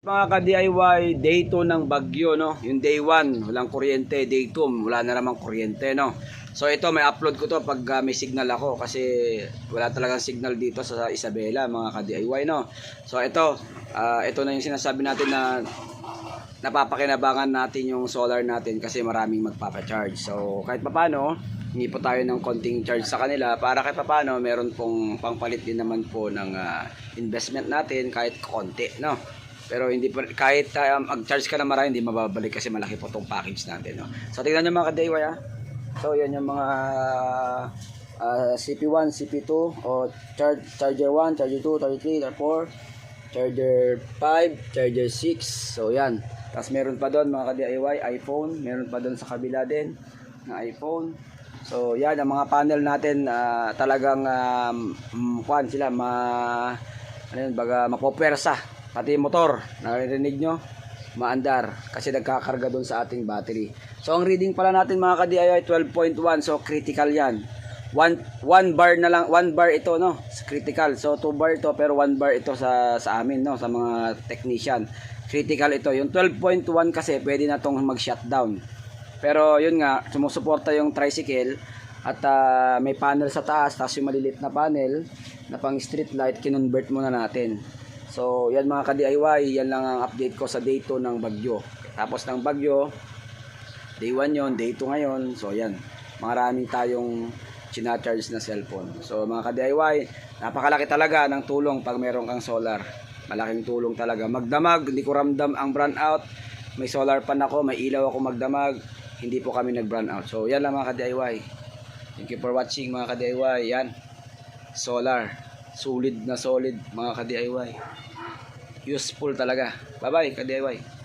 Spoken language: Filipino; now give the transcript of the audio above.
Mga ka-DIY, day 2 ng bagyo, no? Yung day 1, walang kuryente. Day 2, wala na namang kuryente, no? So ito, may upload ko to pag may signal ako kasi wala talagang signal dito sa Isabela, mga ka-DIY, no? So ito na yung sinasabi natin na napapakinabangan natin yung solar natin kasi maraming magpapacharge. So kahit papano, hindi po tayo ng konting charge sa kanila para kahit papano meron pong pangpalit din naman po ng investment natin kahit konti, no? Pero hindi po, kahit mag-charge ka na marami, hindi mababalik kasi malaki po itong package natin, no? So tingnan nyo mga ka-DIY, ha. So yan yung mga CP1, CP2 o charger 1, charger 2, charger 3, charger 4, charger 5, charger 6. So yan. Tapos meron pa doon mga ka-DIY, iPhone, meron pa doon sa kabila din na iPhone. So yan ang mga panel natin, talagang kuan sila mapopwersa. Pati yung motor, naririnig nyo, maandar kasi nagkakarga doon sa ating battery. So ang reading pala natin mga ka-DIY 12.1, so critical yan. 1 bar na lang, 1 bar ito, no, critical. So 2 bar ito pero 1 bar ito sa amin, no, sa mga technician. Critical ito. Yung 12.1 kasi pwede na tong mag-shutdown. Pero yun nga, sumusuporta yung tricycle at may panel sa taas, tapos yung maliliit na panel na pang street light, kinonvert muna natin. So yan mga ka-DIY, yan lang ang update ko sa day 2 ng bagyo. Tapos ng bagyo, day 1 yon, day 2 ngayon. So yan, maraming tayong charge na cellphone. So mga ka-DIY, napakalaki talaga ng tulong pag meron kang solar. Malaking tulong talaga. Magdamag, hindi ko ramdam ang brownout. May solar pan ako, may ilaw ako magdamag. Hindi po kami nag-brownout. So yan lang mga ka-DIY. Thank you for watching mga ka-DIY. Yan, solar. Solid na solid mga ka-DIY. Useful talaga. Bye bye ka-DIY.